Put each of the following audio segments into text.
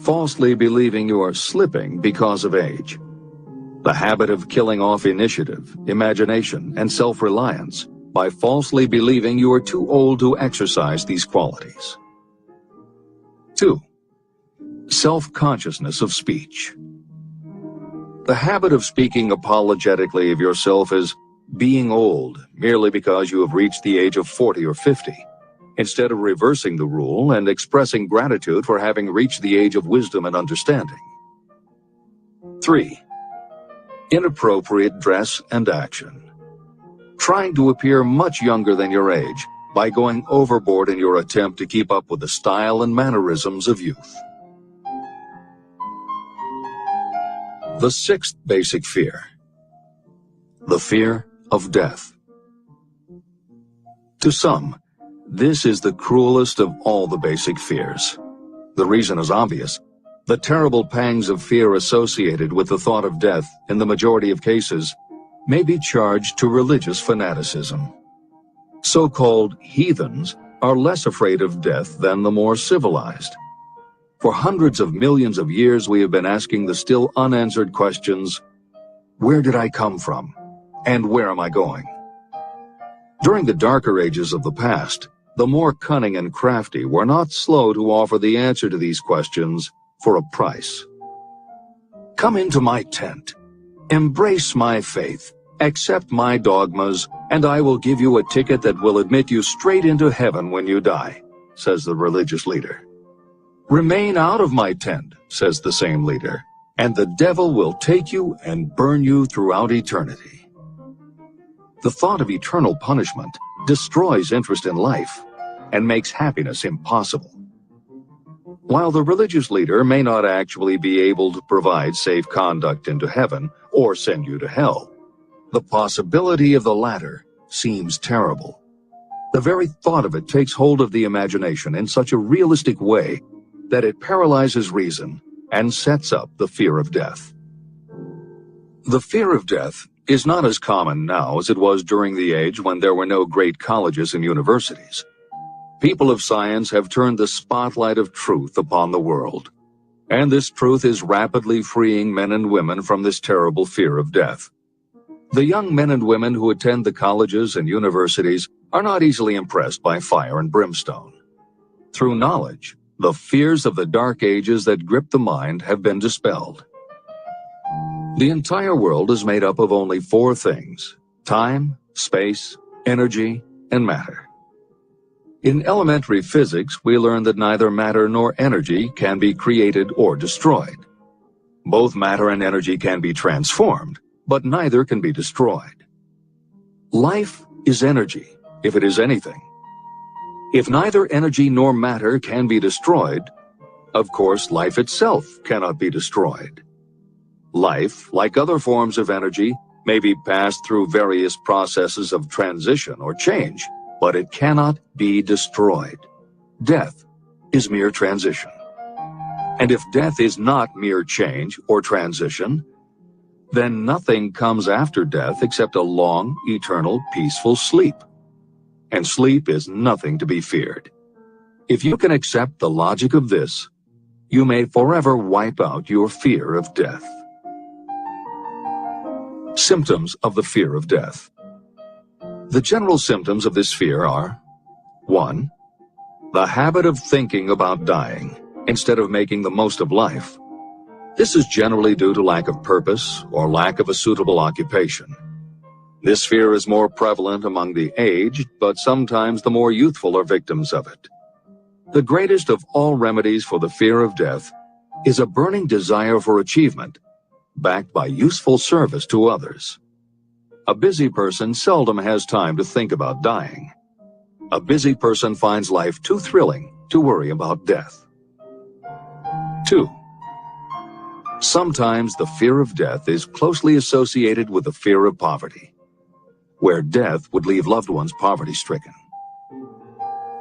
falsely believing you are slipping because of age. The habit of killing off initiative, imagination, and self-reliance by falsely believing you are too old to exercise these qualities. 2. Self-consciousness of speech. The habit of speaking apologetically of yourself as being old merely because you have reached the age of 40 or 50, instead of reversing the rule and expressing gratitude for having reached the age of wisdom and understanding. 3. Inappropriate dress and action. Trying to appear much younger than your age by going overboard in your attempt to keep up with the style and mannerisms of youth. The 6th basic fear. The fear of death. To some, this is the cruelest of all the basic fears. The reason is obvious. The terrible pangs of fear associated with the thought of death, in the majority of cases, may be charged to religious fanaticism. So-called heathens are less afraid of death than the more civilized. For hundreds of millions of years we have been asking the still unanswered questions, where did I come from? And where am I going? During the darker ages of the past, the more cunning and crafty were not slow to offer the answer to these questions for a price. Come into my tent, embrace my faith, accept my dogmas, and I will give you a ticket that will admit you straight into heaven when you die, says the religious leader. Remain out of my tent, says the same leader, and the devil will take you and burn you throughout eternity. The thought of eternal punishment destroys interest in life and makes happiness impossible. While the religious leader may not actually be able to provide safe conduct into heaven or send you to hell, the possibility of the latter seems terrible. The very thought of it takes hold of the imagination in such a realistic way that it paralyzes reason and sets up the fear of death. The fear of death is not as common now as it was during the age when there were no great colleges and universities. People of science have turned the spotlight of truth upon the world, and this truth is rapidly freeing men and women from this terrible fear of death. The young men and women who attend the colleges and universities are not easily impressed by fire and brimstone. Through knowledge, the fears of the dark ages that grip the mind have been dispelled. The entire world is made up of only 4 things: time, space, energy, and matter. In elementary physics, we learn that neither matter nor energy can be created or destroyed. Both matter and energy can be transformed, but neither can be destroyed. Life is energy, if it is anything. If neither energy nor matter can be destroyed, of course life itself cannot be destroyed. Life, like other forms of energy, may be passed through various processes of transition or change, but it cannot be destroyed. Death is mere transition. And if death is not mere change or transition, then nothing comes after death except a long, eternal, peaceful sleep. And sleep is nothing to be feared. If you can accept the logic of this, you may forever wipe out your fear of death. Symptoms of the fear of death. The general symptoms of this fear are: 1. The habit of thinking about dying instead of making the most of life. This is generally due to lack of purpose or lack of a suitable occupation. This fear is more prevalent among the aged, but sometimes the more youthful are victims of it. The greatest of all remedies for the fear of death is a burning desire for achievement, backed by useful service to others. A busy person seldom has time to think about dying. A busy person finds life too thrilling to worry about death. 2. Sometimes the fear of death is closely associated with the fear of poverty, where death would leave loved ones poverty-stricken.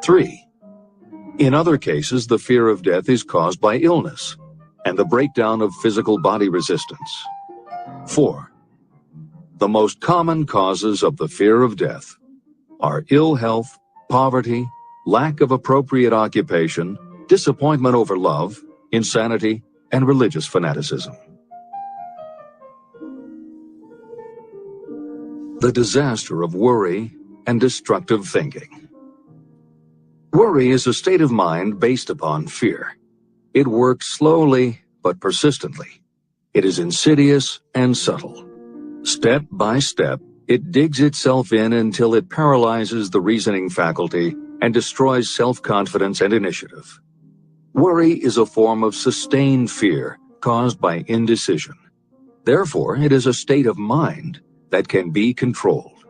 3. In other cases, the fear of death is caused by illness and the breakdown of physical body resistance. 4. The most common causes of the fear of death are ill health, poverty, lack of appropriate occupation, disappointment over love, insanity, and religious fanaticism. The disaster of worry and destructive thinking. Worry is a state of mind based upon fear. It works slowly but persistently. It is insidious and subtle. Step by step, it digs itself in until it paralyzes the reasoning faculty and destroys self-confidence and initiative. Worry is a form of sustained fear caused by indecision. Therefore, it is a state of mind that can be controlled.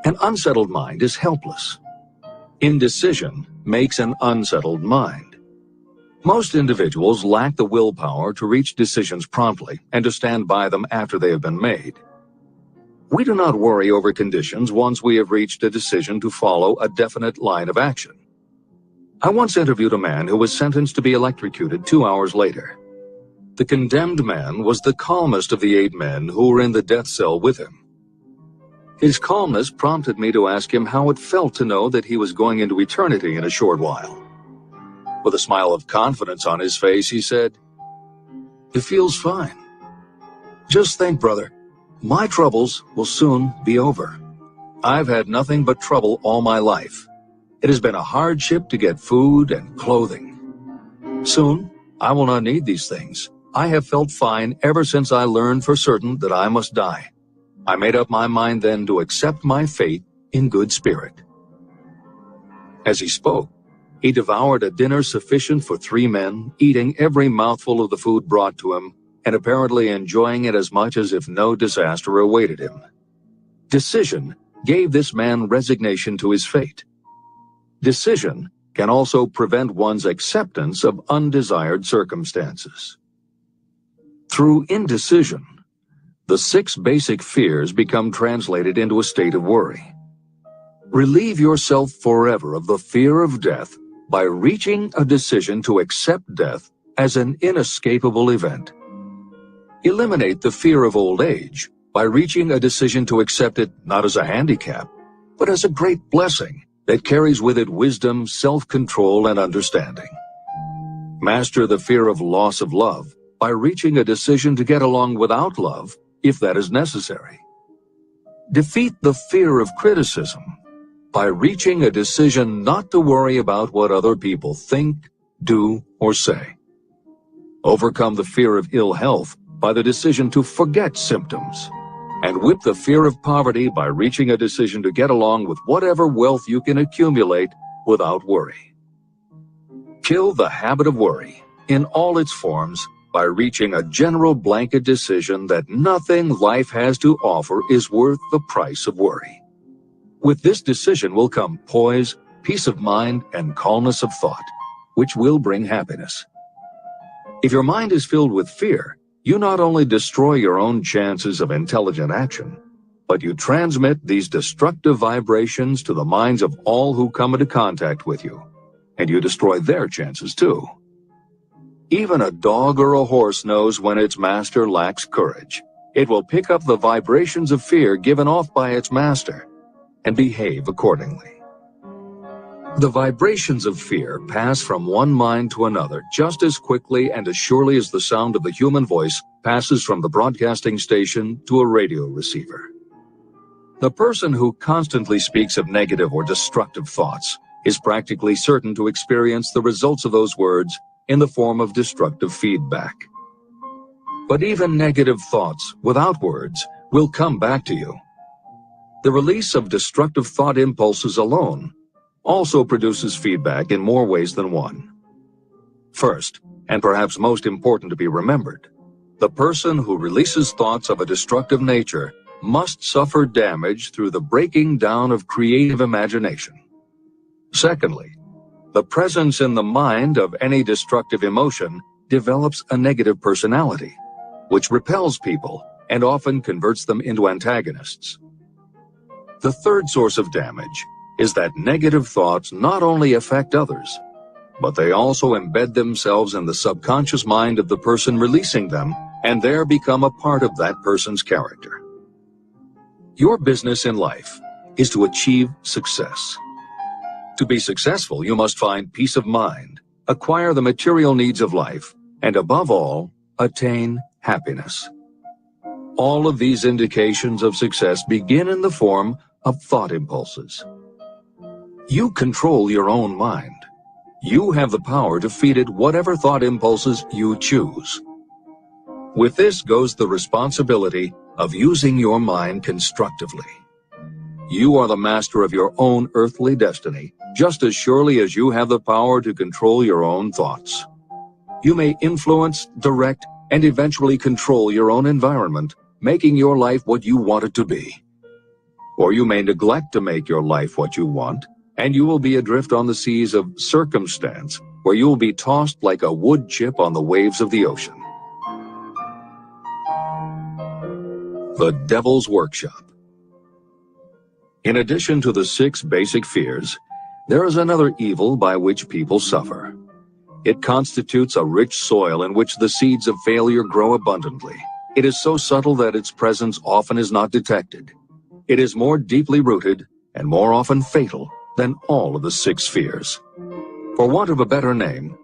An unsettled mind is helpless. Indecision makes an unsettled mind. Most individuals lack the willpower to reach decisions promptly and to stand by them after they have been made. We do not worry over conditions once we have reached a decision to follow a definite line of action. I once interviewed a man who was sentenced to be electrocuted 2 hours later. The condemned man was the calmest of the 8 men who were in the death cell with him. His calmness prompted me to ask him how it felt to know that he was going into eternity in a short while. With a smile of confidence on his face, he said, "It feels fine. Just think, brother, my troubles will soon be over. I've had nothing but trouble all my life. It has been a hardship to get food and clothing. Soon, I will not need these things. I have felt fine ever since I learned for certain that I must die. I made up my mind then to accept my fate in good spirit." As he spoke, he devoured a dinner sufficient for 3 men, eating every mouthful of the food brought to him, and apparently enjoying it as much as if no disaster awaited him. Decision gave this man resignation to his fate. Decision can also prevent one's acceptance of undesired circumstances. Through indecision, the 6 basic fears become translated into a state of worry. Relieve yourself forever of the fear of death by reaching a decision to accept death as an inescapable event. Eliminate the fear of old age by reaching a decision to accept it not as a handicap, but as a great blessing that carries with it wisdom, self-control, and understanding. Master the fear of loss of love by reaching a decision to get along without love, if that is necessary. Defeat the fear of criticism by reaching a decision not to worry about what other people think, do, or say. Overcome the fear of ill health by the decision to forget symptoms, and whip the fear of poverty by reaching a decision to get along with whatever wealth you can accumulate without worry. Kill the habit of worry in all its forms by reaching a general blanket decision that nothing life has to offer is worth the price of worry. With this decision will come poise, peace of mind, and calmness of thought, which will bring happiness. If your mind is filled with fear, you not only destroy your own chances of intelligent action, but you transmit these destructive vibrations to the minds of all who come into contact with you, and you destroy their chances too. Even a dog or a horse knows when its master lacks courage. It will pick up the vibrations of fear given off by its master and behave accordingly. The vibrations of fear pass from one mind to another just as quickly and as surely as the sound of the human voice passes from the broadcasting station to a radio receiver. The person who constantly speaks of negative or destructive thoughts is practically certain to experience the results of those words in the form of destructive feedback. But even negative thoughts without words will come back to you. The release of destructive thought impulses alone also produces feedback in more ways than one. First, and perhaps most important to be remembered, the person who releases thoughts of a destructive nature must suffer damage through the breaking down of creative imagination. Secondly, the presence in the mind of any destructive emotion develops a negative personality, which repels people and often converts them into antagonists. The third source of damage is that negative thoughts not only affect others, but they also embed themselves in the subconscious mind of the person releasing them and there become a part of that person's character. Your business in life is to achieve success. To be successful, you must find peace of mind, acquire the material needs of life, and above all, attain happiness. All of these indications of success begin in the form of thought impulses. You control your own mind. You have the power to feed it whatever thought impulses you choose. With this goes the responsibility of using your mind constructively. You are the master of your own earthly destiny, just as surely as you have the power to control your own thoughts. You may influence, direct, and eventually control your own environment, making your life what you want it to be. Or you may neglect to make your life what you want, and you will be adrift on the seas of circumstance, where you will be tossed like a wood chip on the waves of the ocean. The Devil's Workshop. In addition to the 6 basic fears, there is another evil by which people suffer. It constitutes a rich soil in which the seeds of failure grow abundantly. It is so subtle that its presence often is not detected. It is more deeply rooted and more often fatal than all of the 6 fears. For want of a better name,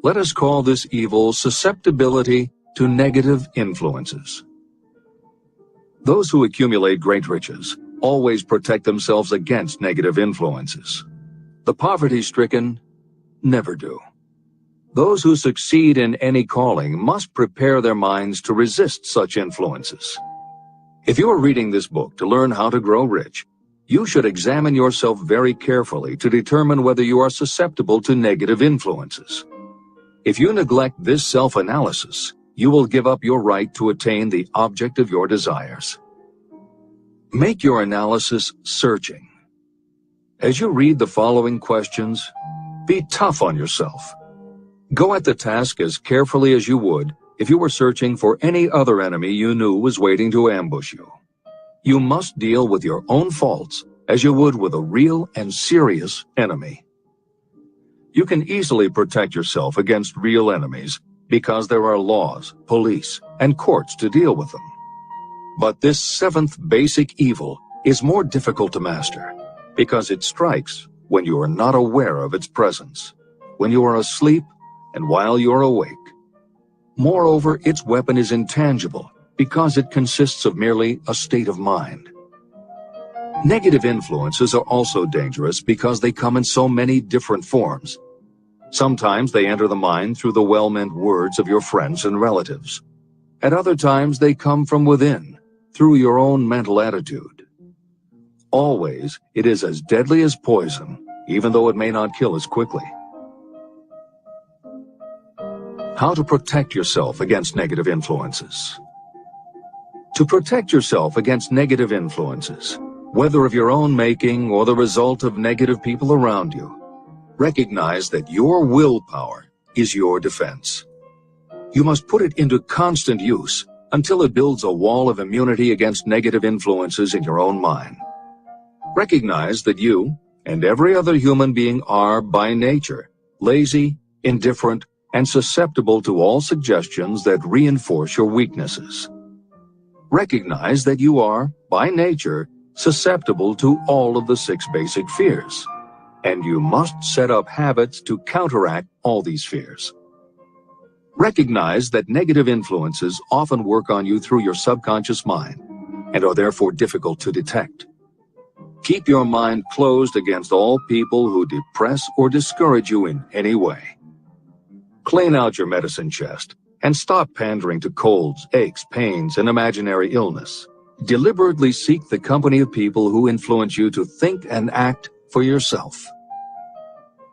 let us call this evil susceptibility to negative influences. Those who accumulate great riches always protect themselves against negative influences. The poverty-stricken never do. Those who succeed in any calling must prepare their minds to resist such influences. If you are reading this book to learn how to grow rich, you should examine yourself very carefully to determine whether you are susceptible to negative influences. If you neglect this self-analysis, you will give up your right to attain the object of your desires. Make your analysis searching. As you read the following questions, be tough on yourself. Go at the task as carefully as you would if you were searching for any other enemy you knew was waiting to ambush you. You must deal with your own faults as you would with a real and serious enemy. You can easily protect yourself against real enemies because there are laws, police, and courts to deal with them. But this 7th basic evil is more difficult to master because it strikes when you are not aware of its presence, when you are asleep and while you are awake. Moreover, its weapon is intangible because it consists of merely a state of mind. Negative influences are also dangerous because they come in so many different forms. Sometimes they enter the mind through the well-meant words of your friends and relatives. At other times they come from within, through your own mental attitude. Always, it is as deadly as poison, even though it may not kill as quickly. How to protect yourself against negative influences. To protect yourself against negative influences, whether of your own making or the result of negative people around you, recognize that your willpower is your defense. You must put it into constant use until it builds a wall of immunity against negative influences in your own mind. Recognize that you and every other human being are, by nature, lazy, indifferent, and susceptible to all suggestions that reinforce your weaknesses. Recognize that you are, by nature, susceptible to all of the 6 basic fears, and you must set up habits to counteract all these fears. Recognize that negative influences often work on you through your subconscious mind and are therefore difficult to detect. Keep your mind closed against all people who depress or discourage you in any way. Clean out your medicine chest and stop pandering to colds, aches, pains, and imaginary illness. Deliberately seek the company of people who influence you to think and act for yourself.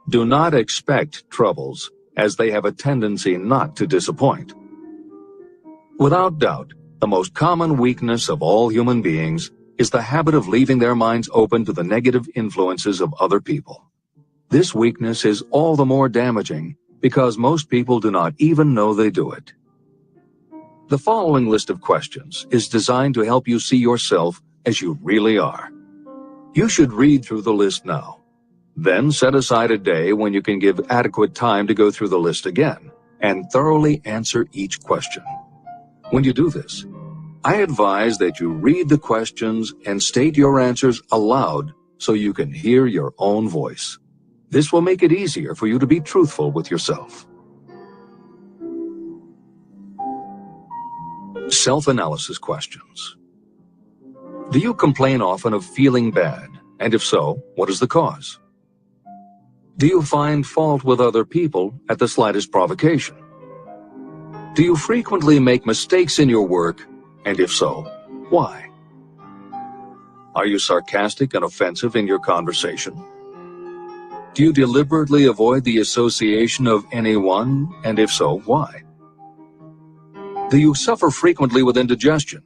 Do not expect troubles, as they have a tendency not to disappoint. Without doubt, the most common weakness of all human beings is the habit of leaving their minds open to the negative influences of other people. This weakness is all the more damaging because most people do not even know they do it. The following list of questions is designed to help you see yourself as you really are. You should read through the list now. Then set aside a day when you can give adequate time to go through the list again and thoroughly answer each question. When you do this, I advise that you read the questions and state your answers aloud so you can hear your own voice. This will make it easier for you to be truthful with yourself. Self-analysis questions. Do you complain often of feeling bad? And if so, what is the cause? Do you find fault with other people at the slightest provocation? Do you frequently make mistakes in your work? And if so, why? Are you sarcastic and offensive in your conversation? Do you deliberately avoid the association of anyone? And if so, why? Do you suffer frequently with indigestion?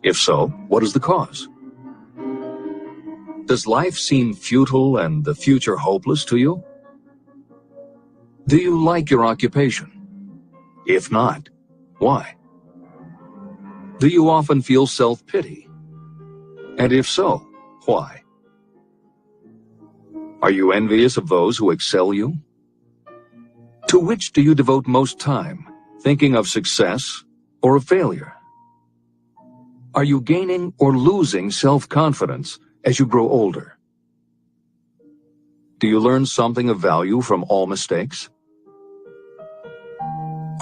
If so, what is the cause? Does life seem futile and the future hopeless to you? Do you like your occupation? If not, why? Do you often feel self-pity? And if so, why? Are you envious of those who excel you? To which do you devote most time, thinking of success or of failure? Are you gaining or losing self-confidence as you grow older? Do you learn something of value from all mistakes?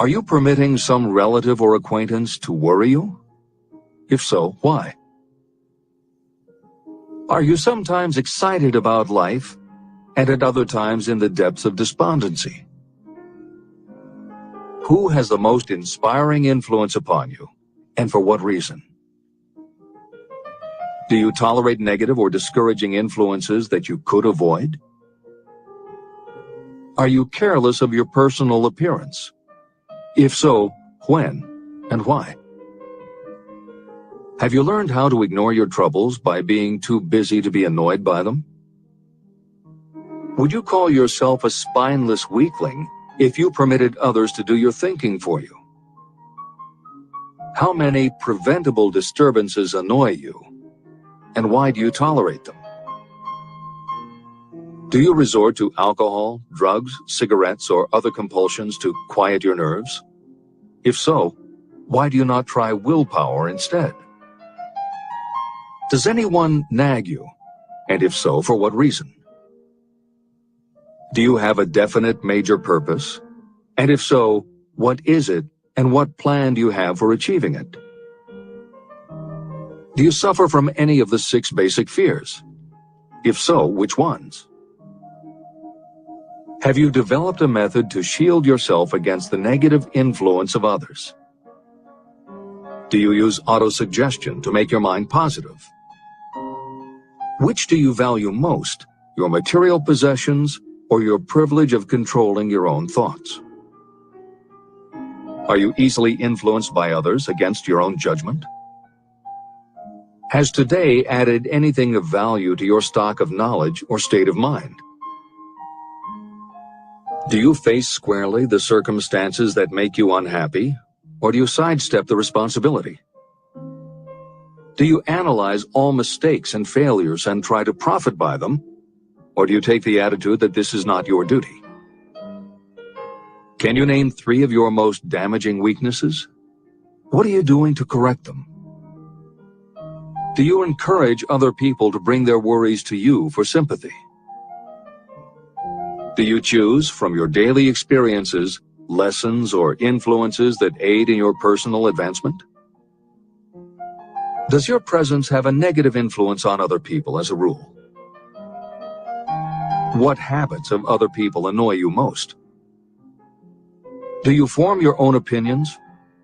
Are you permitting some relative or acquaintance to worry you? If so, why? Are you sometimes excited about life and at other times in the depths of despondency? Who has the most inspiring influence upon you, and for what reason? Do you tolerate negative or discouraging influences that you could avoid? Are you careless of your personal appearance? If so, when and why? Have you learned how to ignore your troubles by being too busy to be annoyed by them? Would you call yourself a spineless weakling if you permitted others to do your thinking for you? How many preventable disturbances annoy you, and why do you tolerate them? Do you resort to alcohol, drugs, cigarettes, or other compulsions to quiet your nerves? If so, why do you not try willpower instead? Does anyone nag you? And if so, for what reason? Do you have a definite major purpose? And if so, what is it, and what plan do you have for achieving it? Do you suffer from any of the 6 basic fears? If so, which ones? Have you developed a method to shield yourself against the negative influence of others? Do you use autosuggestion to make your mind positive? Which do you value most, your material possessions or your privilege of controlling your own thoughts? Are you easily influenced by others against your own judgment? Has today added anything of value to your stock of knowledge or state of mind? Do you face squarely the circumstances that make you unhappy, or do you sidestep the responsibility? Do you analyze all mistakes and failures and try to profit by them, or do you take the attitude that this is not your duty? Can you name 3 of your most damaging weaknesses? What are you doing to correct them? Do you encourage other people to bring their worries to you for sympathy? Do you choose from your daily experiences lessons or influences that aid in your personal advancement? Does your presence have a negative influence on other people as a rule? What habits of other people annoy you most? Do you form your own opinions,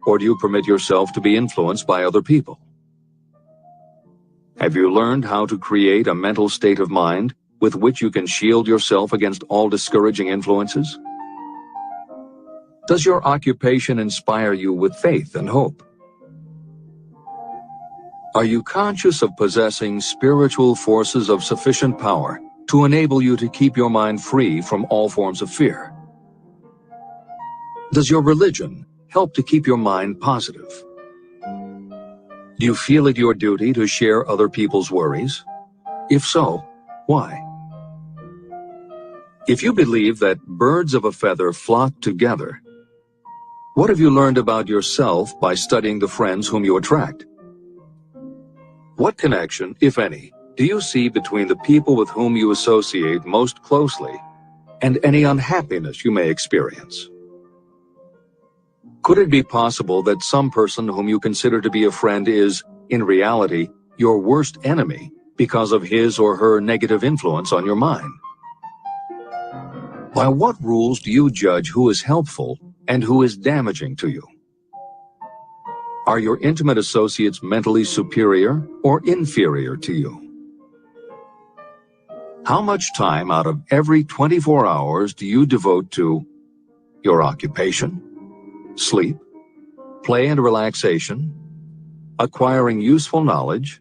or do you permit yourself to be influenced by other people? Have you learned how to create a mental state of mind with which you can shield yourself against all discouraging influences? Does your occupation inspire you with faith and hope? Are you conscious of possessing spiritual forces of sufficient power to enable you to keep your mind free from all forms of fear? Does your religion help to keep your mind positive? Do you feel it your duty to share other people's worries? If so, why? If you believe that birds of a feather flock together, what have you learned about yourself by studying the friends whom you attract? What connection, if any, do you see between the people with whom you associate most closely and any unhappiness you may experience. Could it be possible that some person whom you consider to be a friend is, in reality, your worst enemy because of his or her negative influence on your mind? By what rules do you judge who is helpful and who is damaging to you? Are your intimate associates mentally superior or inferior to you? How much time out of every 24 hours do you devote to your occupation, sleep, play and relaxation, acquiring useful knowledge,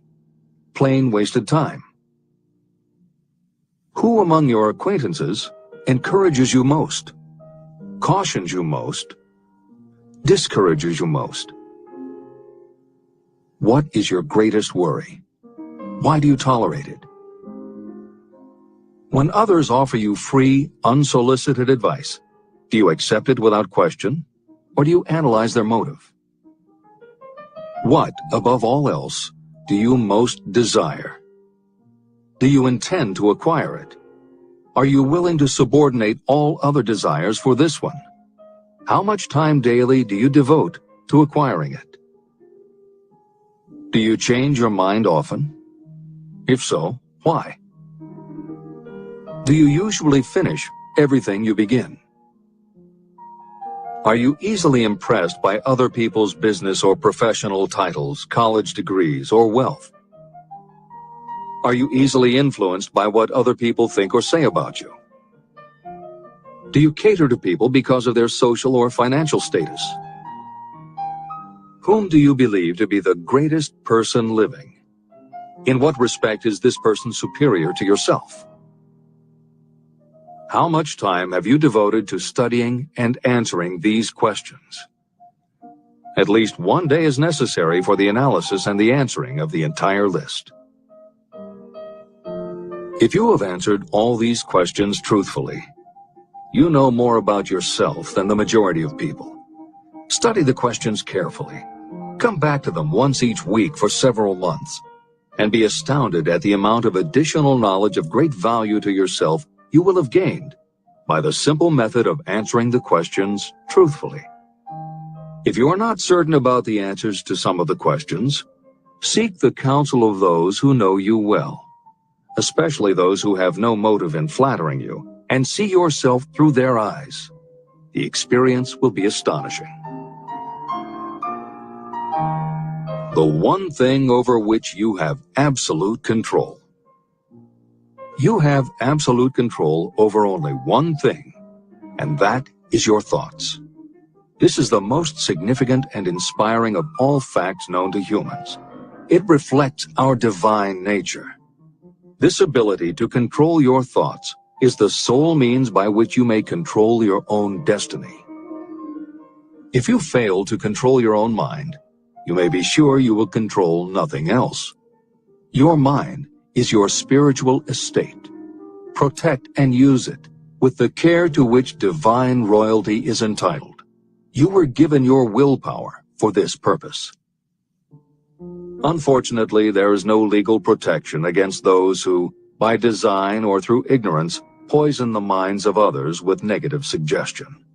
plain wasted time? Who among your acquaintances encourages you most, cautions you most, discourages you most? What is your greatest worry? Why do you tolerate it? When others offer you free, unsolicited advice, do you accept it without question, or do you analyze their motive? What, above all else, do you most desire? Do you intend to acquire it? Are you willing to subordinate all other desires for this one? How much time daily do you devote to acquiring it? Do you change your mind often? If so, why? Do you usually finish everything you begin? Are you easily impressed by other people's business or professional titles, college degrees, or wealth? Are you easily influenced by what other people think or say about you? Do you cater to people because of their social or financial status? Whom do you believe to be the greatest person living? In what respect is this person superior to yourself? How much time have you devoted to studying and answering these questions? At least one day is necessary for the analysis and the answering of the entire list. If you have answered all these questions truthfully, you know more about yourself than the majority of people. Study the questions carefully. Come back to them once each week for several months, and be astounded at the amount of additional knowledge of great value to yourself you will have gained by the simple method of answering the questions truthfully. If you are not certain about the answers to some of the questions, seek the counsel of those who know you well, especially those who have no motive in flattering you, and see yourself through their eyes. The experience will be astonishing. The one thing over which you have absolute control. You have absolute control over only one thing, and that is your thoughts. This is the most significant and inspiring of all facts known to humans. It reflects our divine nature. This ability to control your thoughts is the sole means by which you may control your own destiny. If you fail to control your own mind, you may be sure you will control nothing else. Your mind is your spiritual estate. Protect and use it with the care to which divine royalty is entitled. You were given your willpower for this purpose. Unfortunately, there is no legal protection against those who, by design or through ignorance, poison the minds of others with negative suggestion.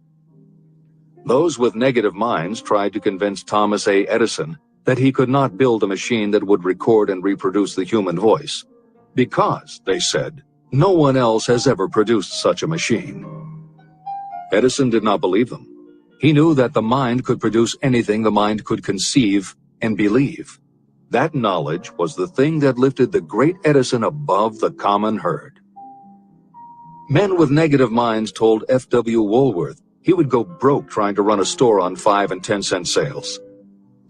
Those with negative minds tried to convince Thomas A. Edison that he could not build a machine that would record and reproduce the human voice, because, they said, no one else has ever produced such a machine. Edison did not believe them. He knew that the mind could produce anything the mind could conceive and believe. That knowledge was the thing that lifted the great Edison above the common herd. Men with negative minds told F.W. Woolworth he would go broke trying to run a store on 5 and 10 cent sales.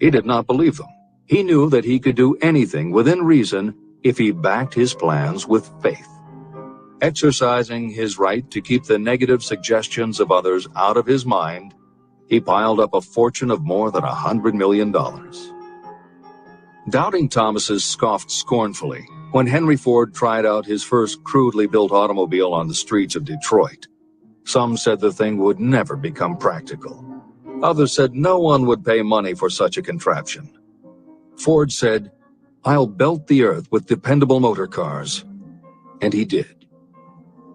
He did not believe them. He knew that he could do anything within reason if he backed his plans with faith. Exercising his right to keep the negative suggestions of others out of his mind, he piled up a fortune of more than $100 million. Doubting Thomas's scoffed scornfully when Henry Ford tried out his first crudely built automobile on the streets of Detroit. Some said the thing would never become practical. Others said no one would pay money for such a contraption. Ford said, "I'll belt the earth with dependable motor cars." And he did.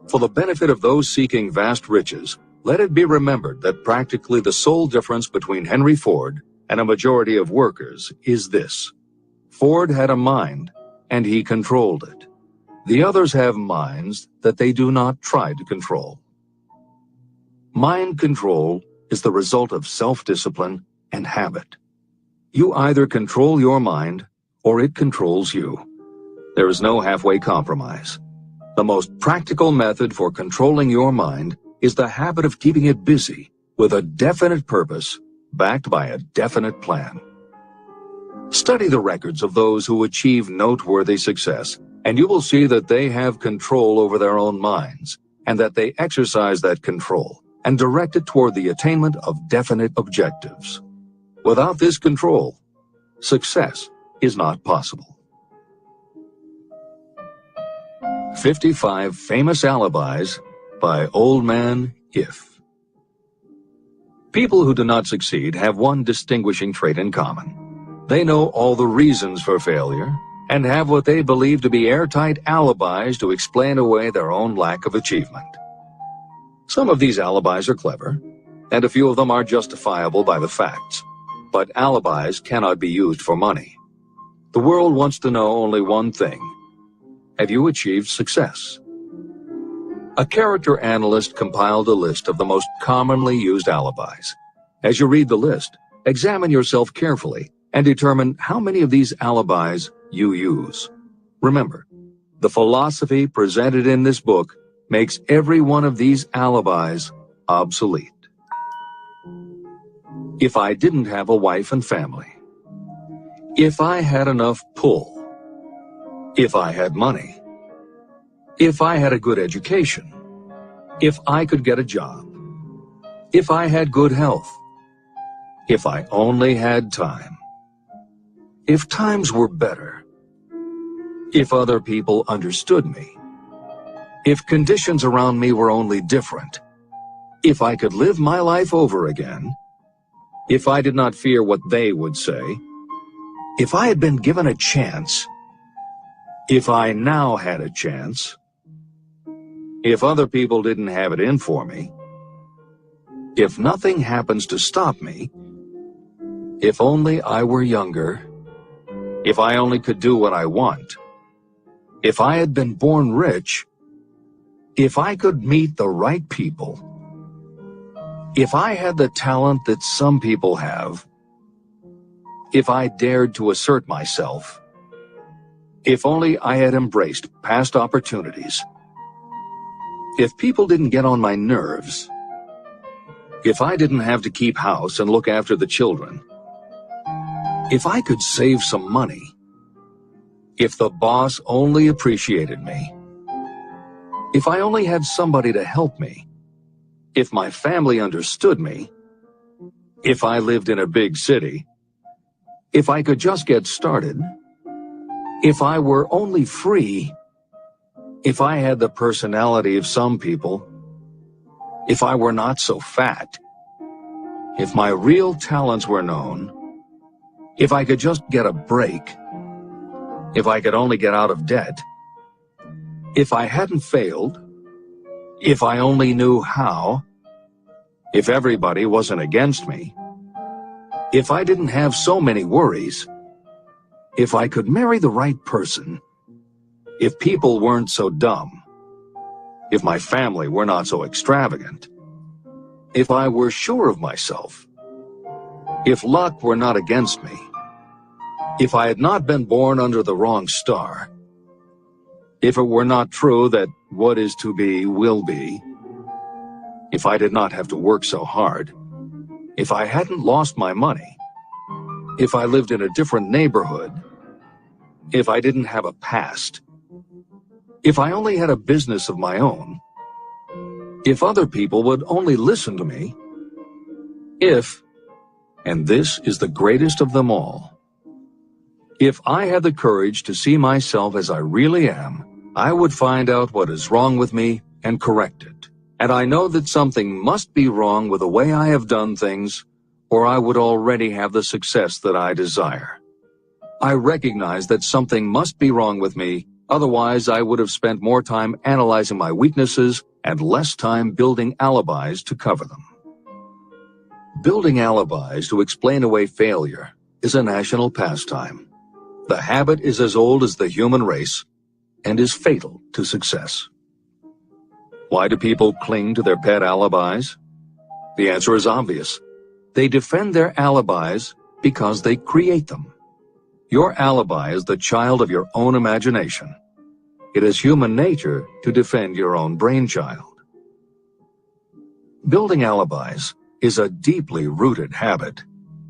For the benefit of those seeking vast riches, let it be remembered that practically the sole difference between Henry Ford and a majority of workers is this: Ford had a mind, and he controlled it. The others have minds that they do not try to control. Mind control is the result of self-discipline and habit. You either control your mind or it controls you. There is no halfway compromise. The most practical method for controlling your mind is the habit of keeping it busy with a definite purpose backed by a definite plan. Study the records of those who achieve noteworthy success, and you will see that they have control over their own minds, and that they exercise that control and direct it toward the attainment of definite objectives. Without this control, success is not possible. 55 Famous Alibis by Old Man If. People who do not succeed have one distinguishing trait in common. They know all the reasons for failure and have what they believe to be airtight alibis to explain away their own lack of achievement. Some of these alibis are clever, and a few of them are justifiable by the facts. But alibis cannot be used for money. The world wants to know only one thing: have you achieved success? A character analyst compiled a list of the most commonly used alibis. As you read the list, examine yourself carefully and determine how many of these alibis you use. Remember, the philosophy presented in this book makes every one of these alibis obsolete. If I didn't have a wife and family. If I had enough pull. If I had money. If I had a good education. If I could get a job. If I had good health. If I only had time. If times were better. If other people understood me. If conditions around me were only different. If I could live my life over again. If I did not fear what they would say. If I had been given a chance. If I now had a chance. If other people didn't have it in for me. If nothing happens to stop me. If only I were younger. If I only could do what I want. If I had been born rich. If I could meet the right people. If I had the talent that some people have. If I dared to assert myself. If only I had embraced past opportunities. If people didn't get on my nerves. If I didn't have to keep house and look after the children. If I could save some money. If the boss only appreciated me. If I only had somebody to help me. If my family understood me. If I lived in a big city. If I could just get started. If I were only free. If I had the personality of some people. If I were not so fat. If my real talents were known. If I could just get a break. If I could only get out of debt. If I hadn't failed. If I only knew how. If everybody wasn't against me. If I didn't have so many worries. If I could marry the right person. If people weren't so dumb. If my family were not so extravagant. If I were sure of myself. If luck were not against me. If I had not been born under the wrong star. If it were not true that what is to be will be. If I did not have to work so hard. If I hadn't lost my money. If I lived in a different neighborhood. If I didn't have a past. If I only had a business of my own. If other people would only listen to me. If, and this is the greatest of them all, if I had the courage to see myself as I really am, I would find out what is wrong with me and correct it. And I know that something must be wrong with the way I have done things, or I would already have the success that I desire. I recognize that something must be wrong with me, Otherwise, I would have spent more time analyzing my weaknesses and less time building alibis to cover them. Building alibis to explain away failure is a national pastime. The habit is as old as the human race and is fatal to success. Why do people cling to their pet alibis? The answer is obvious. They defend their alibis because they create them. Your alibi is the child of your own imagination. It is human nature to defend your own brainchild. Building alibis is a deeply rooted habit.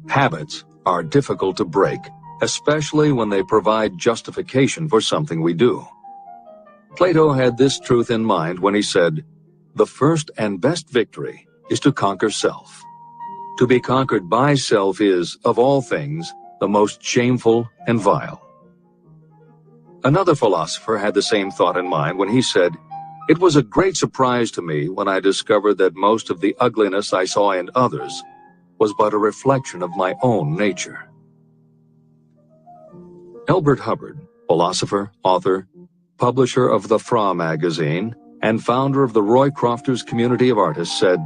Habits are difficult to break, especially when they provide justification for something we do. Plato had this truth in mind when he said, "The first and best victory is to conquer self. To be conquered by self is, of all things, the most shameful and vile." Another philosopher had the same thought in mind when he said, "It was a great surprise to me when I discovered that most of the ugliness I saw in others was but a reflection of my own nature." Elbert Hubbard, philosopher, author, publisher of the Fra magazine, and founder of the Roy Crofters Community of Artists, said,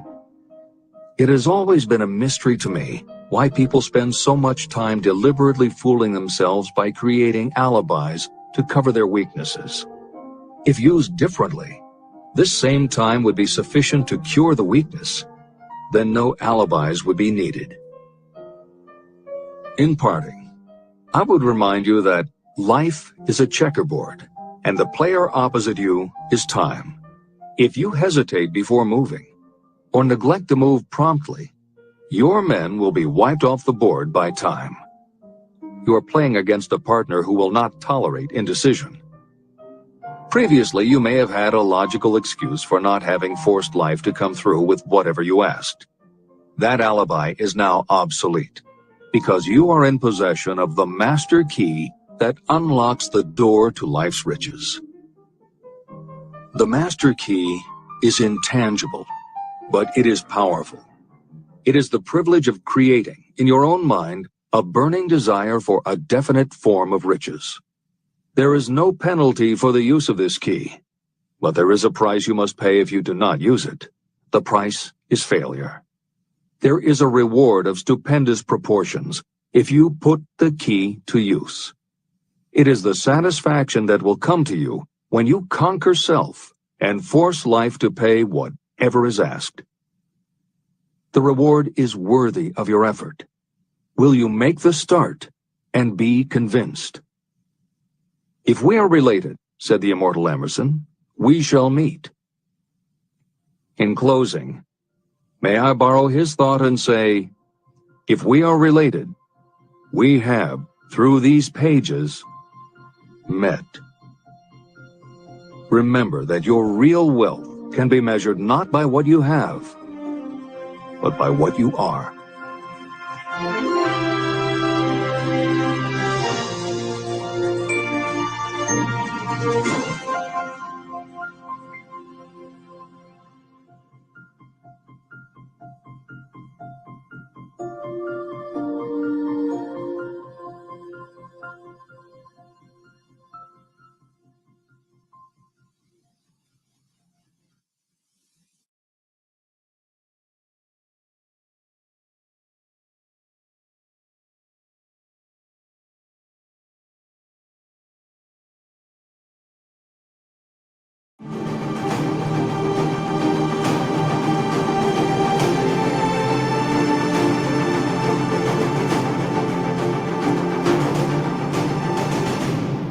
"It has always been a mystery to me why people spend so much time deliberately fooling themselves by creating alibis to cover their weaknesses. If used differently, this same time would be sufficient to cure the weakness. Then no alibis would be needed." In parting, I would remind you that life is a checkerboard, and the player opposite you is time. If you hesitate before moving, or neglect to move promptly, your men will be wiped off the board by time. You are playing against a partner who will not tolerate indecision. Previously, you may have had a logical excuse for not having forced life to come through with whatever you asked. That alibi is now obsolete, because you are in possession of the master key that unlocks the door to life's riches. The master key is intangible, but it is powerful. It is the privilege of creating, in your own mind, a burning desire for a definite form of riches. There is no penalty for the use of this key, but there is a price you must pay if you do not use it. The price is failure. There is a reward of stupendous proportions if you put the key to use. It is the satisfaction that will come to you when you conquer self and force life to pay whatever is asked. The reward is worthy of your effort. Will you make the start and be convinced? "If we are related," said the immortal Emerson, "we shall meet." In closing, may I borrow his thought and say, if we are related, we have, through these pages, met. Remember that your real wealth can be measured not by what you have, but by what you are.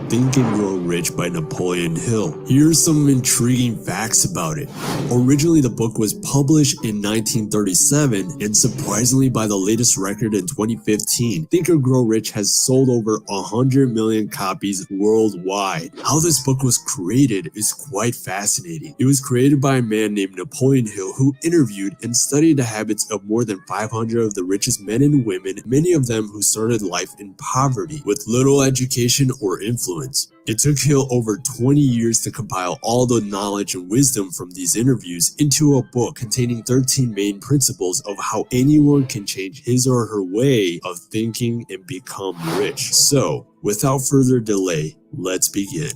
Think and Grow Rich by Napoleon Hill. Here's some intriguing facts about it. Originally, the book was published in 1937, and surprisingly, by the latest record in 2015, Think and Grow Rich has sold over 100 million copies worldwide. How this book was created is quite fascinating. It was created by a man named Napoleon Hill, who interviewed and studied the habits of more than 500 of the richest men and women, many of them who started life in poverty with little education or influence. It took Hill over 20 years to compile all the knowledge and wisdom from these interviews into a book containing 13 main principles of how anyone can change his or her way of thinking and become rich. So, without further delay, let's begin.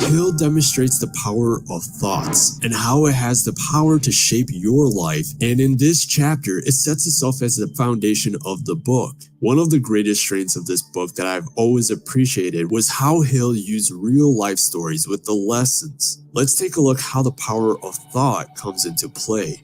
Hill demonstrates the power of thoughts and how it has the power to shape your life, and in this chapter, it sets itself as the foundation of the book. One of the greatest strengths of this book that I've always appreciated was how Hill used real life stories with the lessons. Let's take a look how the power of thought comes into play.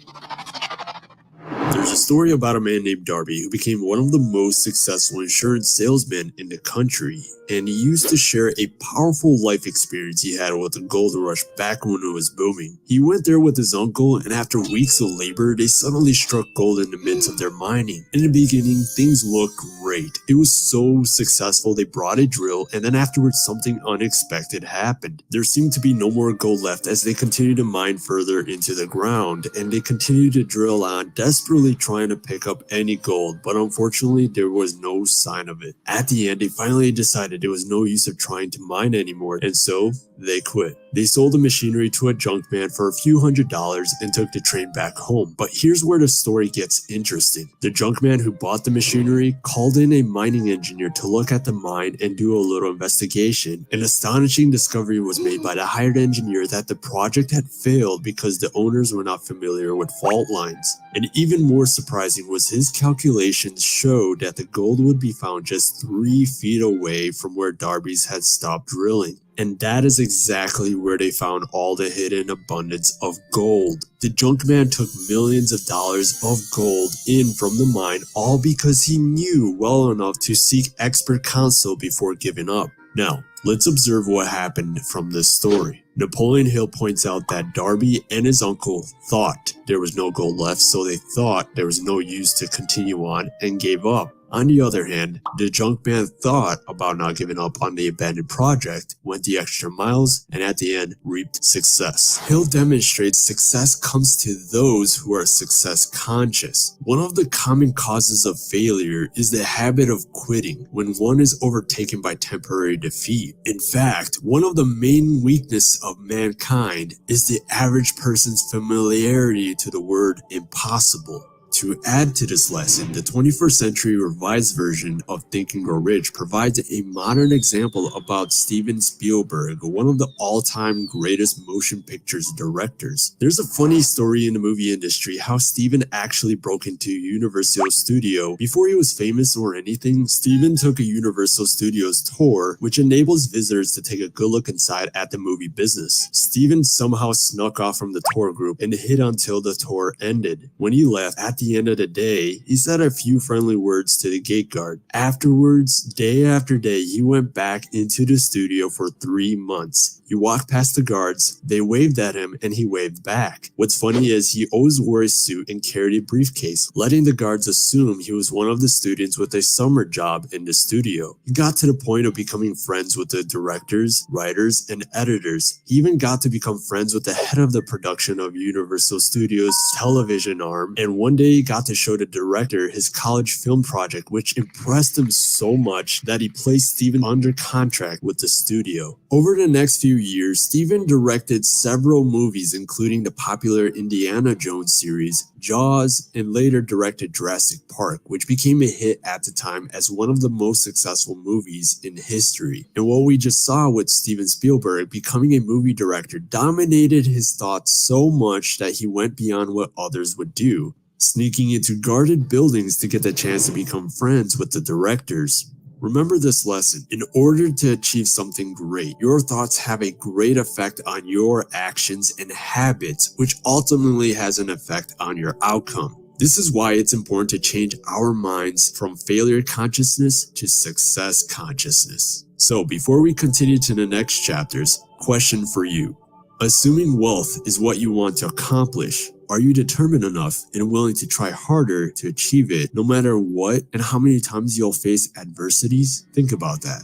There's a story about a man named Darby who became one of the most successful insurance salesmen in the country, and he used to share a powerful life experience he had with the gold rush back when it was booming. He went there with his uncle, and after weeks of labor, they suddenly struck gold in the midst of their mining. In the beginning, things looked great. It was so successful they brought a drill, and then afterwards something unexpected happened. There seemed to be no more gold left as they continued to mine further into the ground, and they continued to drill on, desperately trying to pick up any gold, but unfortunately there was no sign of it. At the end, they finally decided there was no use of trying to mine anymore, and so they quit. They sold the machinery to a junk man for a few $100s and took the train back home. But here's where the story gets interesting. The junk man who bought the machinery called in a mining engineer to look at the mine and do a little investigation. An astonishing discovery was made by the hired engineer that the project had failed because the owners were not familiar with fault lines. And even more surprising was his calculations showed that the gold would be found just 3 feet away from where Darby's had stopped drilling. And that is exactly where they found all the hidden abundance of gold. The junk man took millions of dollars of gold in from the mine, all because he knew well enough to seek expert counsel before giving up. Now, let's observe what happened from this story. Napoleon Hill points out that Darby and his uncle thought there was no gold left, so they thought there was no use to continue on and gave up. On the other hand, the junk man thought about not giving up on the abandoned project, went the extra miles, and at the end reaped success. Hill demonstrates success comes to those who are success conscious. One of the common causes of failure is the habit of quitting when one is overtaken by temporary defeat. In fact, one of the main weaknesses of mankind is the average person's familiarity to the word impossible. To add to this lesson, the 21st Century Revised Version of Think and Grow Rich provides a modern example about Steven Spielberg, one of the all-time greatest motion pictures directors. There's a funny story in the movie industry how Steven actually broke into Universal Studio. Before he was famous or anything, Steven took a Universal Studios tour, which enables visitors to take a good look inside at the movie business. Steven somehow snuck off from the tour group and hid until the tour ended. When he left, at the end of the day, he said a few friendly words to the gate guard. Afterwards, day after day, he went back into the studio for 3 months. He walked past the guards, they waved at him, and he waved back. What's funny is he always wore a suit and carried a briefcase, letting the guards assume he was one of the students with a summer job in the studio. He got to the point of becoming friends with the directors, writers, and editors. He even got to become friends with the head of the production of Universal Studios' television arm, and one day he got to show the director his college film project, which impressed him so much that he placed Steven under contract with the studio. Over the next few years, Steven directed several movies, including the popular Indiana Jones series, Jaws, and later directed Jurassic Park, which became a hit at the time as one of the most successful movies in history. And what we just saw with Steven Spielberg becoming a movie director dominated his thoughts so much that he went beyond what others would do, sneaking into guarded buildings to get the chance to become friends with the directors. Remember this lesson. In order to achieve something great, your thoughts have a great effect on your actions and habits, which ultimately has an effect on your outcome. This is why it's important to change our minds from failure consciousness to success consciousness. So before we continue to the next chapters, question for you. Assuming wealth is what you want to accomplish, are you determined enough and willing to try harder to achieve it no matter what and how many times you'll face adversities? Think about that.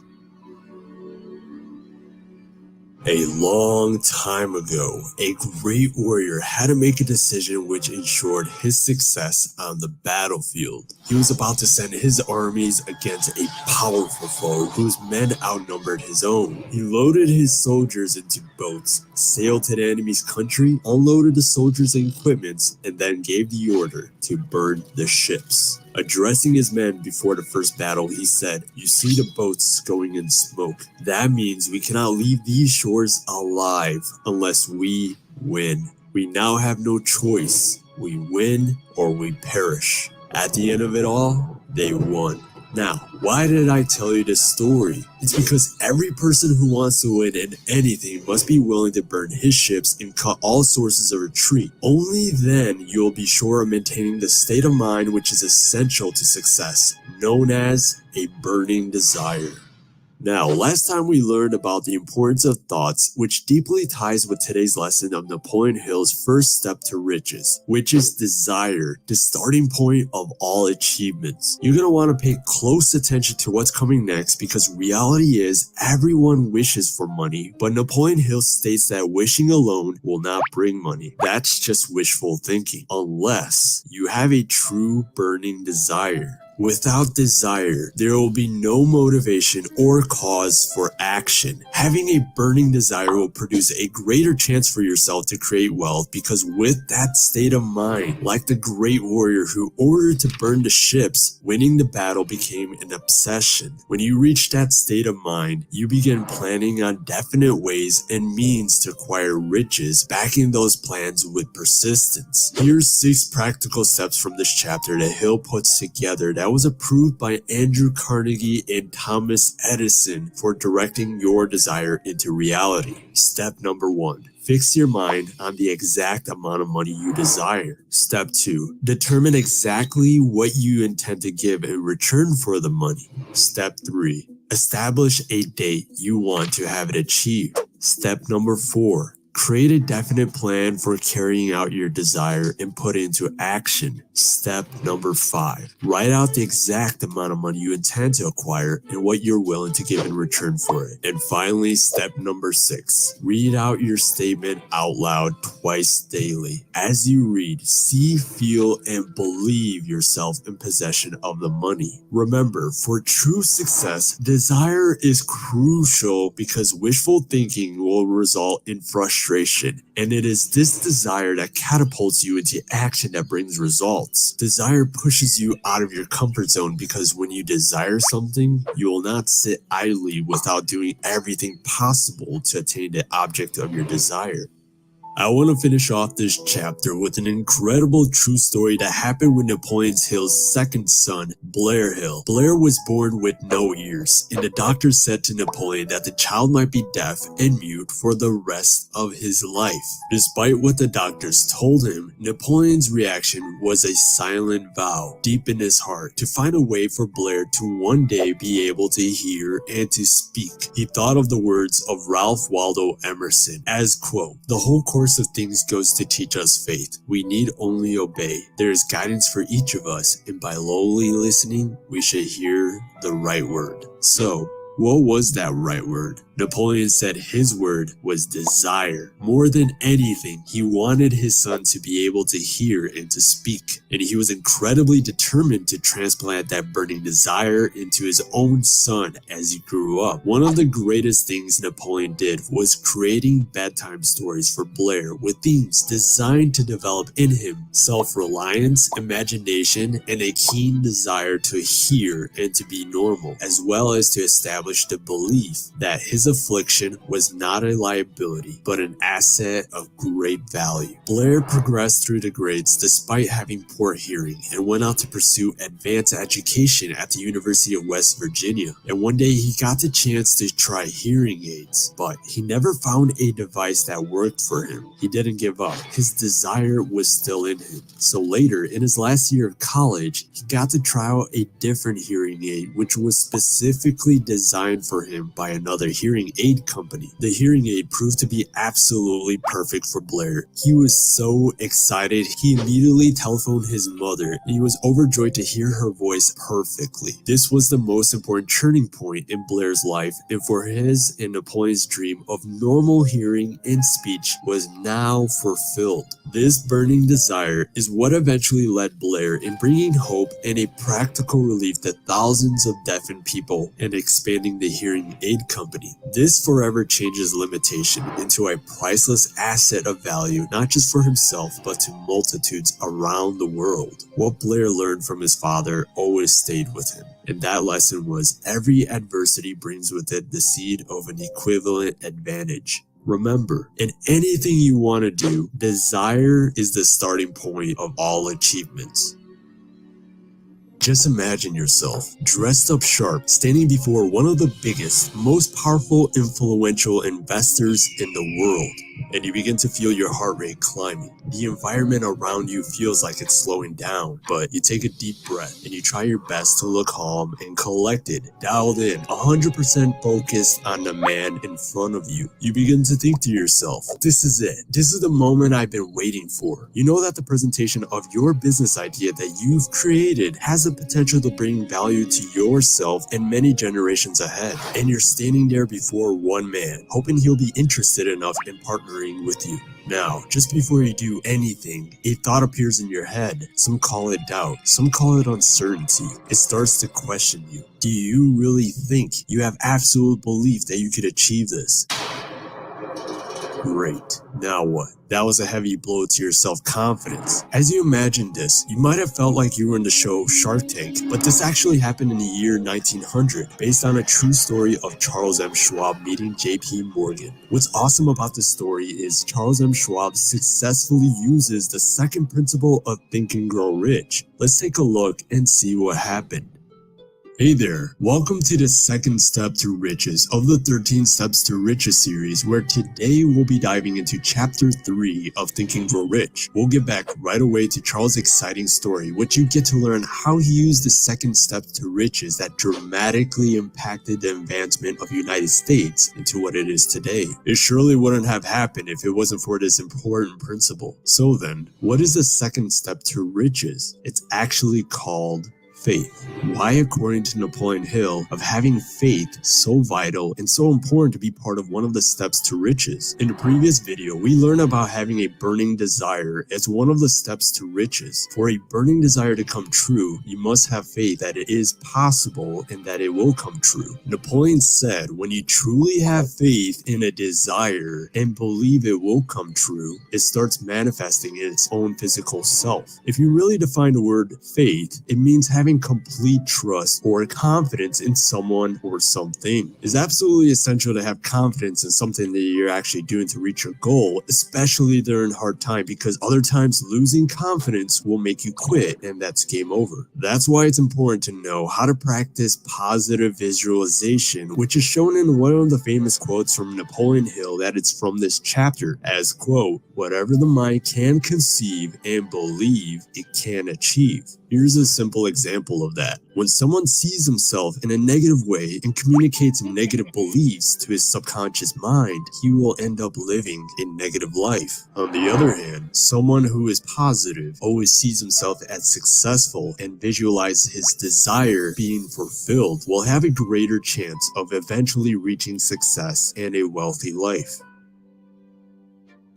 A long time ago, a great warrior had to make a decision which ensured his success on the battlefield. He was about to send his armies against a powerful foe whose men outnumbered his own. He loaded his soldiers into boats, sailed to the enemy's country, unloaded the soldiers and equipments, and then gave the order to burn the ships. Addressing his men before the first battle, he said, "You see the boats going in smoke. That means we cannot leave these shores yours alive unless we win. We now have no choice. We win or we perish. At the end of it all, they won. Now, why did I tell you this story? It's because every person who wants to win in anything must be willing to burn his ships and cut all sources of retreat. Only then you'll be sure of maintaining the state of mind which is essential to success, known as a burning desire. Now, last time we learned about the importance of thoughts, which deeply ties with today's lesson of Napoleon Hill's first step to riches, which is desire, the starting point of all achievements. You're going to want to pay close attention to what's coming next because reality is everyone wishes for money, but Napoleon Hill states that wishing alone will not bring money. That's just wishful thinking, unless you have a true burning desire. Without desire, there will be no motivation or cause for action. Having a burning desire will produce a greater chance for yourself to create wealth because with that state of mind, like the great warrior who ordered to burn the ships, winning the battle became an obsession. When you reach that state of mind, you begin planning on definite ways and means to acquire riches, backing those plans with persistence. Here's 6 practical steps from this chapter that Hill puts together that was approved by Andrew Carnegie and Thomas Edison for directing your desire into reality. Step number 1. Fix your mind on the exact amount of money you desire. Step 2. Determine exactly what you intend to give in return for the money. Step 3. Establish a date you want to have it achieved. Step number 4. Create a definite plan for carrying out your desire and put it into action. Step number 5. Write out the exact amount of money you intend to acquire and what you're willing to give in return for it. And finally, step number 6. Read out your statement out loud twice daily. As you read, see, feel, and believe yourself in possession of the money. Remember, for true success, desire is crucial because wishful thinking will result in frustration. And it is this desire that catapults you into action that brings results. Desire pushes you out of your comfort zone because when you desire something, you will not sit idly without doing everything possible to attain the object of your desire. I want to finish off this chapter with an incredible true story that happened with Napoleon Hill's second son, Blair Hill. Blair was born with no ears, and the doctor said to Napoleon that the child might be deaf and mute for the rest of his life. Despite what the doctors told him, Napoleon's reaction was a silent vow deep in his heart to find a way for Blair to one day be able to hear and to speak. He thought of the words of Ralph Waldo Emerson as, quote, "The whole course of things goes to teach us faith. We need only obey. There is guidance for each of us, and by lowly listening, we should hear the right word." So, what was that right word? Napoleon said his word was desire. More than anything, he wanted his son to be able to hear and to speak, and he was incredibly determined to transplant that burning desire into his own son as he grew up. One of the greatest things Napoleon did was creating bedtime stories for Blair with themes designed to develop in him self-reliance, imagination, and a keen desire to hear and to be normal, as well as to establish the belief that his affliction was not a liability, but an asset of great value. Blair progressed through the grades despite having poor hearing and went out to pursue advanced education at the University of West Virginia. And one day he got the chance to try hearing aids, but he never found a device that worked for him. He didn't give up. His desire was still in him. So later, in his last year of college, he got to try out a different hearing aid, which was specifically designed for him by another hearing aid company. The hearing aid proved to be absolutely perfect for Blair. He was so excited, he immediately telephoned his mother, and he was overjoyed to hear her voice perfectly. This was the most important turning point in Blair's life, and for his and Napoleon's dream of normal hearing and speech was now fulfilled. This burning desire is what eventually led Blair in bringing hope and a practical relief to thousands of deafened people and expanding the hearing aid company. This forever changes limitation into a priceless asset of value, not just for himself, but to multitudes around the world. What Blair learned from his father always stayed with him, and that lesson was every adversity brings with it the seed of an equivalent advantage. Remember, in anything you want to do, desire is the starting point of all achievements. Just imagine yourself, dressed up sharp, standing before one of the biggest, most powerful, influential investors in the world, and you begin to feel your heart rate climbing. The environment around you feels like it's slowing down, but you take a deep breath and you try your best to look calm and collected, dialed in, 100% focused on the man in front of you. You begin to think to yourself, this is it. This is the moment I've been waiting for. You know that the presentation of your business idea that you've created has the potential to bring value to yourself and many generations ahead. And you're standing there before one man, hoping he'll be interested enough in partnering with you. Now, just before you do anything, a thought appears in your head. Some call it doubt, some call it uncertainty. It starts to question you. Do you really think you have absolute belief that you could achieve this? Great. Now what? That was a heavy blow to your self-confidence. As you imagined this, you might have felt like you were in the show Shark Tank, but this actually happened in the year 1900, based on a true story of Charles M. Schwab meeting J.P. Morgan. What's awesome about this story is Charles M. Schwab successfully uses the second principle of Think and Grow Rich. Let's take a look and see what happened. Hey there, welcome to the second step to riches of the 13 Steps to Riches series, where today we'll be diving into chapter 3 of Think and Grow Rich. We'll get back right away to Charles' exciting story, which you get to learn how he used the second step to riches that dramatically impacted the advancement of the United States into what it is today. It surely wouldn't have happened if it wasn't for this important principle. So then, what is the second step to riches? It's actually called faith. Why, according to Napoleon Hill, of having faith so vital and so important to be part of one of the steps to riches? In the previous video, we learned about having a burning desire as one of the steps to riches. For a burning desire to come true, you must have faith that it is possible and that it will come true. Napoleon said, when you truly have faith in a desire and believe it will come true, it starts manifesting in its own physical self. If you really define the word faith, it means having complete trust or confidence in someone or something. It's absolutely essential to have confidence in something that you're actually doing to reach your goal, especially during hard time, because other times losing confidence will make you quit, and that's game over. That's why it's important to know how to practice positive visualization, which is shown in one of the famous quotes from Napoleon Hill that it's from this chapter as, quote, whatever the mind can conceive and believe, it can achieve. Here's a simple example of that. When someone sees himself in a negative way and communicates negative beliefs to his subconscious mind, he will end up living a negative life. On the other hand, someone who is positive always sees himself as successful and visualizes his desire being fulfilled will have a greater chance of eventually reaching success and a wealthy life.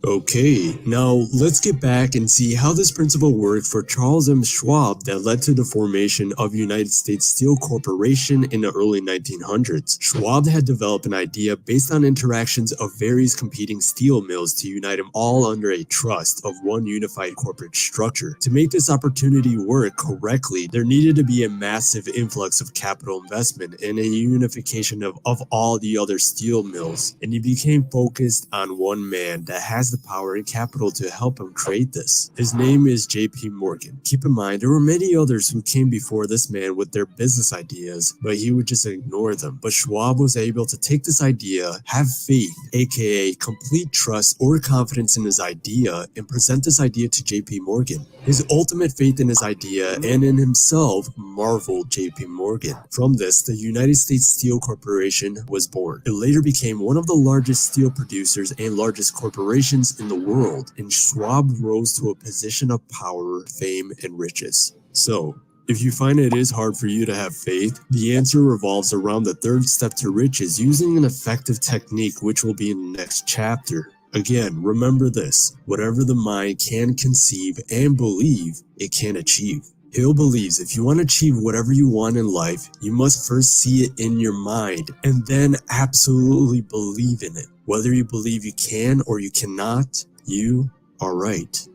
Okay, now let's get back and see how this principle worked for Charles M. Schwab that led to the formation of United States Steel Corporation in the early 1900s. Schwab had developed an idea based on interactions of various competing steel mills to unite them all under a trust of one unified corporate structure. To make this opportunity work correctly, there needed to be a massive influx of capital investment and a unification of all the other steel mills, and he became focused on one man that has the power and capital to help him create this. His name is J.P. Morgan. Keep in mind, there were many others who came before this man with their business ideas, but he would just ignore them. But Schwab was able to take this idea, have faith, aka complete trust or confidence in his idea, and present this idea to J.P. Morgan. His ultimate faith in his idea and in himself marveled J.P. Morgan. From this, the United States Steel Corporation was born. It later became one of the largest steel producers and largest corporations in the world, and Schwab rose to a position of power, fame, and riches. So, if you find it is hard for you to have faith, the answer revolves around the third step to riches using an effective technique which will be in the next chapter. Again, remember this, whatever the mind can conceive and believe, it can achieve. Hill believes if you want to achieve whatever you want in life, you must first see it in your mind and then absolutely believe in it. Whether you believe you can or you cannot, you are right.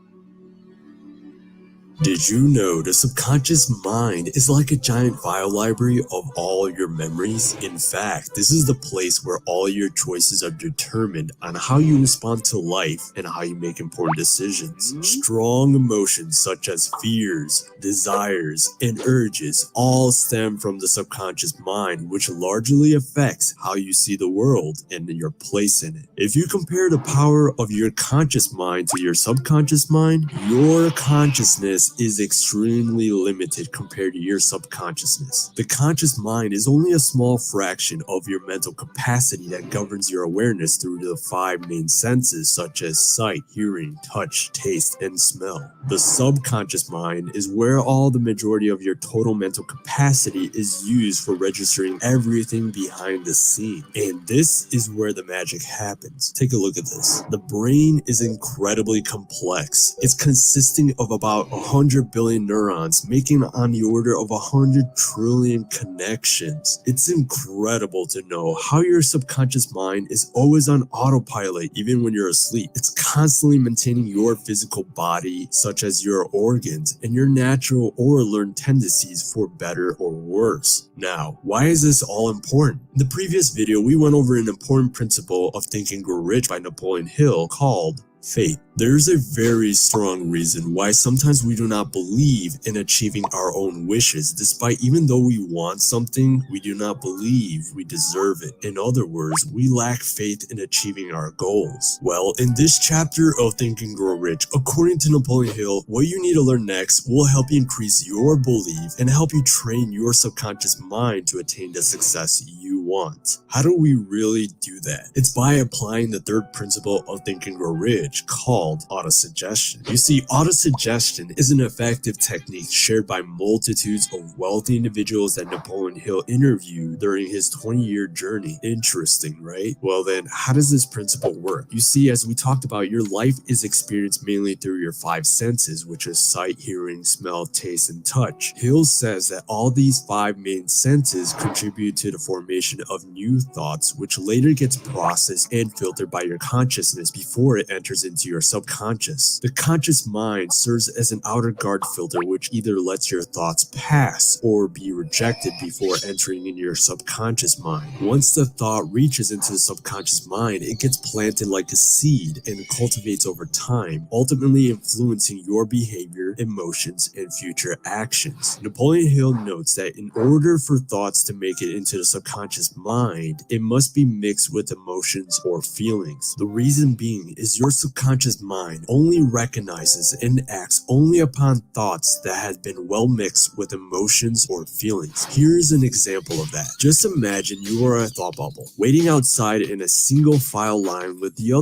Did you know the subconscious mind is like a giant file library of all your memories? In fact, this is the place where all your choices are determined on how you respond to life and how you make important decisions. Strong emotions such as fears, desires, and urges all stem from the subconscious mind, which largely affects how you see the world and your place in it. If you compare the power of your conscious mind to your subconscious mind, your consciousness is extremely limited compared to your subconsciousness. The conscious mind is only a small fraction of your mental capacity that governs your awareness through the 5 main senses such as sight, hearing, touch, taste, and smell. The subconscious mind is where all the majority of your total mental capacity is used for registering everything behind the scene. And this is where the magic happens. Take a look at this. The brain is incredibly complex. It's consisting of about 100 billion neurons, making on the order of 100 trillion connections. It's incredible to know how your subconscious mind is always on autopilot even when you're asleep. It's constantly maintaining your physical body, such as your organs, and your natural or learned tendencies for better or worse. Now, why is this all important? In the previous video, we went over an important principle of Think and Grow Rich by Napoleon Hill called faith. There's a very strong reason why sometimes we do not believe in achieving our own wishes, despite even though we want something, we do not believe we deserve it. In other words, we lack faith in achieving our goals. Well, in this chapter of Think and Grow Rich, according to Napoleon Hill, what you need to learn next will help you increase your belief and help you train your subconscious mind to attain the success you want. How do we really do that? It's by applying the third principle of Think and Grow Rich called autosuggestion. You see, autosuggestion is an effective technique shared by multitudes of wealthy individuals that Napoleon Hill interviewed during his 20-year journey. Interesting, right? Well then, how does this principle work? You see, as we talked about, your life is experienced mainly through your 5 senses, which is sight, hearing, smell, taste, and touch. Hill says that all these 5 main senses contribute to the formation of new thoughts, which later gets processed and filtered by your consciousness before it enters into your subconscious. The conscious mind serves as an outer guard filter which either lets your thoughts pass or be rejected before entering in your subconscious mind. Once the thought reaches into the subconscious mind, it gets planted like a seed and cultivates over time, ultimately influencing your behavior, emotions, and future actions. Napoleon Hill notes that in order for thoughts to make it into the subconscious mind, it must be mixed with emotions or feelings. The reason being is your subconscious mind only recognizes and acts only upon thoughts that have been well mixed with emotions or feelings. Here's an example of that. Just imagine you are a thought bubble, waiting outside in a single file line with the other